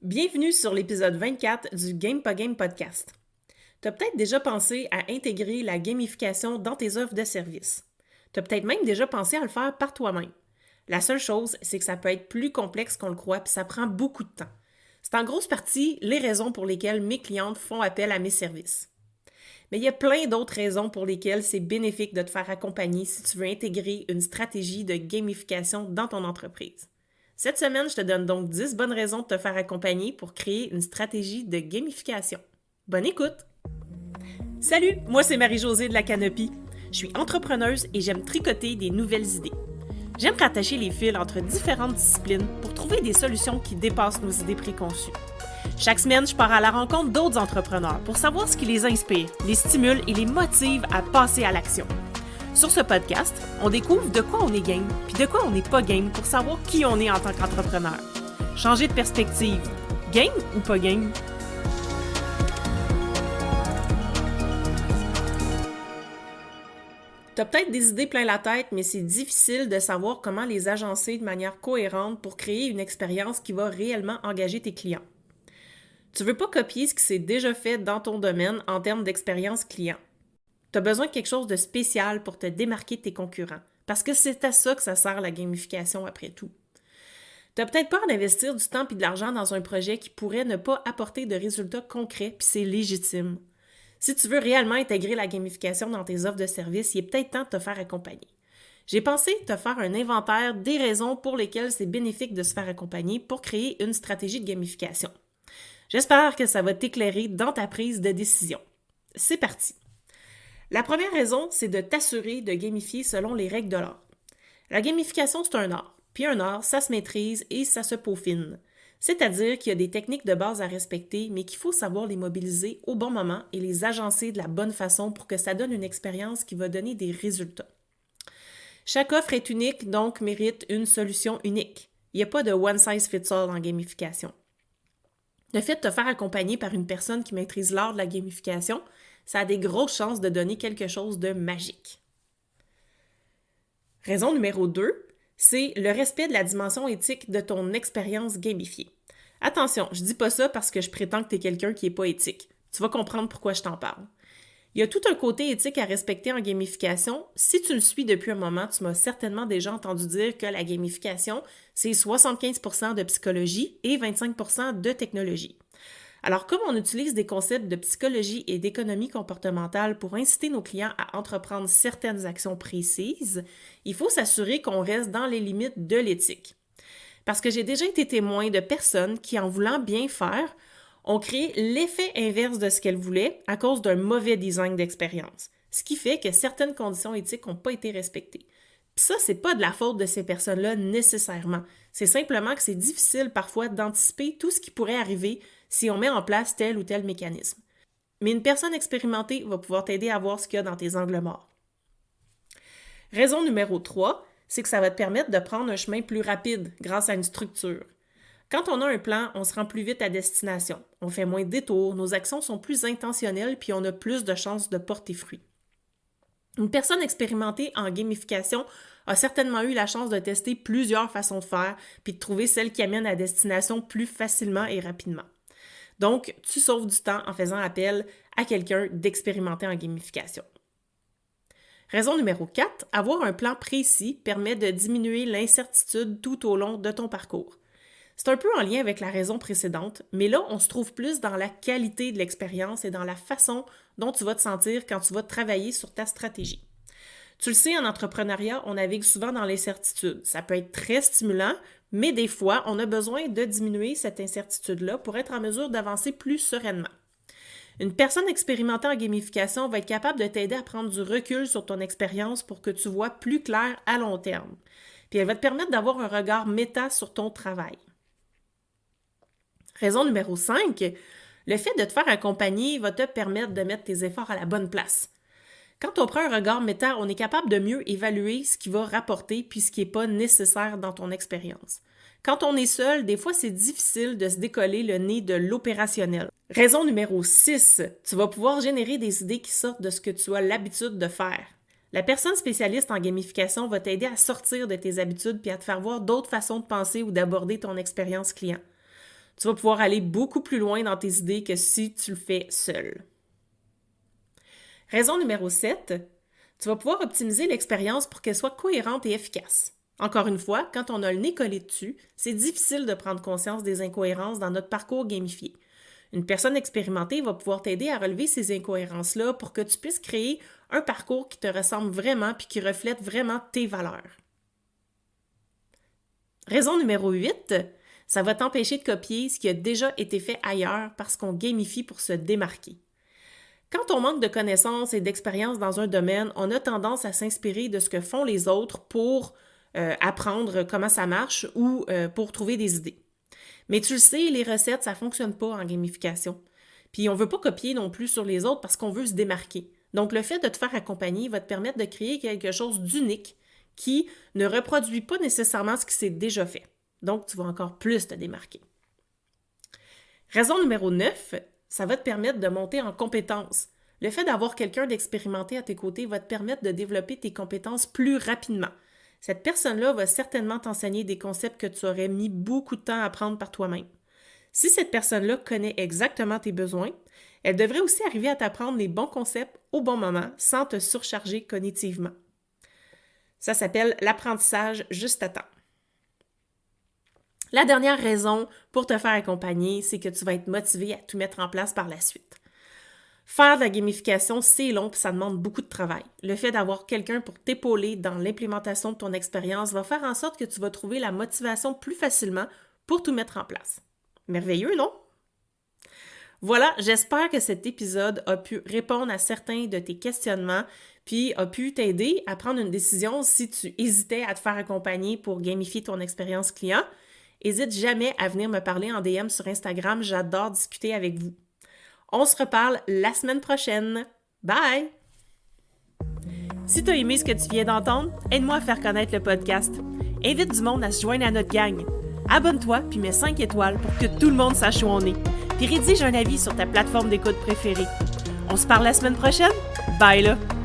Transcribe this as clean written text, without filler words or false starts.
Bienvenue sur l'épisode 24 du Game pas Game podcast. Tu as peut-être déjà pensé à intégrer la gamification dans tes offres de services. Tu as peut-être même déjà pensé à le faire par toi-même. La seule chose, c'est que ça peut être plus complexe qu'on le croit puis ça prend beaucoup de temps. C'est en grosse partie les raisons pour lesquelles mes clientes font appel à mes services. Mais il y a plein d'autres raisons pour lesquelles c'est bénéfique de te faire accompagner si tu veux intégrer une stratégie de gamification dans ton entreprise. Cette semaine, je te donne donc 10 bonnes raisons de te faire accompagner pour créer une stratégie de gamification. Bonne écoute! Salut, moi c'est Marie-Josée de la Canopy. Je suis entrepreneuse et j'aime tricoter des nouvelles idées. J'aime rattacher les fils entre différentes disciplines pour trouver des solutions qui dépassent nos idées préconçues. Chaque semaine, je pars à la rencontre d'autres entrepreneurs pour savoir ce qui les inspire, les stimule et les motive à passer à l'action. Sur ce podcast, on découvre de quoi on est game, puis de quoi on n'est pas game pour savoir qui on est en tant qu'entrepreneur. Changer de perspective. Game ou pas game? T'as peut-être des idées plein la tête, mais c'est difficile de savoir comment les agencer de manière cohérente pour créer une expérience qui va réellement engager tes clients. Tu veux pas copier ce qui s'est déjà fait dans ton domaine en termes d'expérience client. Tu as besoin de quelque chose de spécial pour te démarquer de tes concurrents, parce que c'est à ça que ça sert la gamification après tout. Tu as peut-être peur d'investir du temps et de l'argent dans un projet qui pourrait ne pas apporter de résultats concrets, puis c'est légitime. Si tu veux réellement intégrer la gamification dans tes offres de services, il est peut-être temps de te faire accompagner. J'ai pensé te faire un inventaire des raisons pour lesquelles c'est bénéfique de se faire accompagner pour créer une stratégie de gamification. J'espère que ça va t'éclairer dans ta prise de décision. C'est parti! La première raison, c'est de t'assurer de gamifier selon les règles de l'art. La gamification, c'est un art. Puis un art, ça se maîtrise et ça se peaufine. C'est-à-dire qu'il y a des techniques de base à respecter, mais qu'il faut savoir les mobiliser au bon moment et les agencer de la bonne façon pour que ça donne une expérience qui va donner des résultats. Chaque offre est unique, donc mérite une solution unique. Il n'y a pas de one size fits all en gamification. Le fait de te faire accompagner par une personne qui maîtrise l'art de la gamification, ça a des grosses chances de donner quelque chose de magique. Raison numéro 2, c'est le respect de la dimension éthique de ton expérience gamifiée. Attention, je dis pas ça parce que je prétends que tu es quelqu'un qui n'est pas éthique. Tu vas comprendre pourquoi je t'en parle. Il y a tout un côté éthique à respecter en gamification. Si tu me suis depuis un moment, tu m'as certainement déjà entendu dire que la gamification, c'est 75% de psychologie et 25% de technologie. Alors, comme on utilise des concepts de psychologie et d'économie comportementale pour inciter nos clients à entreprendre certaines actions précises, il faut s'assurer qu'on reste dans les limites de l'éthique. Parce que j'ai déjà été témoin de personnes qui, en voulant bien faire, ont créé l'effet inverse de ce qu'elles voulaient à cause d'un mauvais design d'expérience, ce qui fait que certaines conditions éthiques n'ont pas été respectées. Puis ça, c'est pas de la faute de ces personnes-là nécessairement. C'est simplement que c'est difficile parfois d'anticiper tout ce qui pourrait arriver si on met en place tel ou tel mécanisme. Mais une personne expérimentée va pouvoir t'aider à voir ce qu'il y a dans tes angles morts. Raison numéro 3, c'est que ça va te permettre de prendre un chemin plus rapide grâce à une structure. Quand on a un plan, on se rend plus vite à destination. On fait moins de détours, nos actions sont plus intentionnelles puis on a plus de chances de porter fruit. Une personne expérimentée en gamification a certainement eu la chance de tester plusieurs façons de faire puis de trouver celle qui amène à destination plus facilement et rapidement. Donc, tu sauves du temps en faisant appel à quelqu'un d'expérimenté en gamification. Raison numéro 4, avoir un plan précis permet de diminuer l'incertitude tout au long de ton parcours. C'est un peu en lien avec la raison précédente, mais là, on se trouve plus dans la qualité de l'expérience et dans la façon dont tu vas te sentir quand tu vas travailler sur ta stratégie. Tu le sais, en entrepreneuriat, on navigue souvent dans l'incertitude. Ça peut être très stimulant, mais des fois, on a besoin de diminuer cette incertitude-là pour être en mesure d'avancer plus sereinement. Une personne expérimentée en gamification va être capable de t'aider à prendre du recul sur ton expérience pour que tu vois plus clair à long terme. Puis elle va te permettre d'avoir un regard méta sur ton travail. Raison numéro 5, le fait de te faire accompagner va te permettre de mettre tes efforts à la bonne place. Quand on prend un regard méta, on est capable de mieux évaluer ce qui va rapporter puis ce qui n'est pas nécessaire dans ton expérience. Quand on est seul, des fois, c'est difficile de se décoller le nez de l'opérationnel. Raison numéro 6, tu vas pouvoir générer des idées qui sortent de ce que tu as l'habitude de faire. La personne spécialiste en gamification va t'aider à sortir de tes habitudes puis à te faire voir d'autres façons de penser ou d'aborder ton expérience client. Tu vas pouvoir aller beaucoup plus loin dans tes idées que si tu le fais seul. Raison numéro 7, tu vas pouvoir optimiser l'expérience pour qu'elle soit cohérente et efficace. Encore une fois, quand on a le nez collé dessus, c'est difficile de prendre conscience des incohérences dans notre parcours gamifié. Une personne expérimentée va pouvoir t'aider à relever ces incohérences-là pour que tu puisses créer un parcours qui te ressemble vraiment puis qui reflète vraiment tes valeurs. Raison numéro 8, ça va t'empêcher de copier ce qui a déjà été fait ailleurs parce qu'on gamifie pour se démarquer. Quand on manque de connaissances et d'expérience dans un domaine, on a tendance à s'inspirer de ce que font les autres pour apprendre comment ça marche ou pour trouver des idées. Mais tu le sais, les recettes, ça ne fonctionne pas en gamification. Puis on ne veut pas copier non plus sur les autres parce qu'on veut se démarquer. Donc le fait de te faire accompagner va te permettre de créer quelque chose d'unique qui ne reproduit pas nécessairement ce qui s'est déjà fait. Donc tu vas encore plus te démarquer. Raison numéro 9, ça va te permettre de monter en compétences. Le fait d'avoir quelqu'un d'expérimenté à tes côtés va te permettre de développer tes compétences plus rapidement. Cette personne-là va certainement t'enseigner des concepts que tu aurais mis beaucoup de temps à apprendre par toi-même. Si cette personne-là connaît exactement tes besoins, elle devrait aussi arriver à t'apprendre les bons concepts au bon moment sans te surcharger cognitivement. Ça s'appelle l'apprentissage juste à temps. La dernière raison pour te faire accompagner, c'est que tu vas être motivé à tout mettre en place par la suite. Faire de la gamification, c'est long et ça demande beaucoup de travail. Le fait d'avoir quelqu'un pour t'épauler dans l'implémentation de ton expérience va faire en sorte que tu vas trouver la motivation plus facilement pour tout mettre en place. Merveilleux, non? Voilà, j'espère que cet épisode a pu répondre à certains de tes questionnements puis a pu t'aider à prendre une décision si tu hésitais à te faire accompagner pour gamifier ton expérience client. N'hésite jamais à venir me parler en DM sur Instagram, j'adore discuter avec vous. On se reparle la semaine prochaine. Bye! Si tu as aimé ce que tu viens d'entendre, aide-moi à faire connaître le podcast. Invite du monde à se joindre à notre gang. Abonne-toi puis mets 5 étoiles pour que tout le monde sache où on est. Puis rédige un avis sur ta plateforme d'écoute préférée. On se parle la semaine prochaine? Bye là!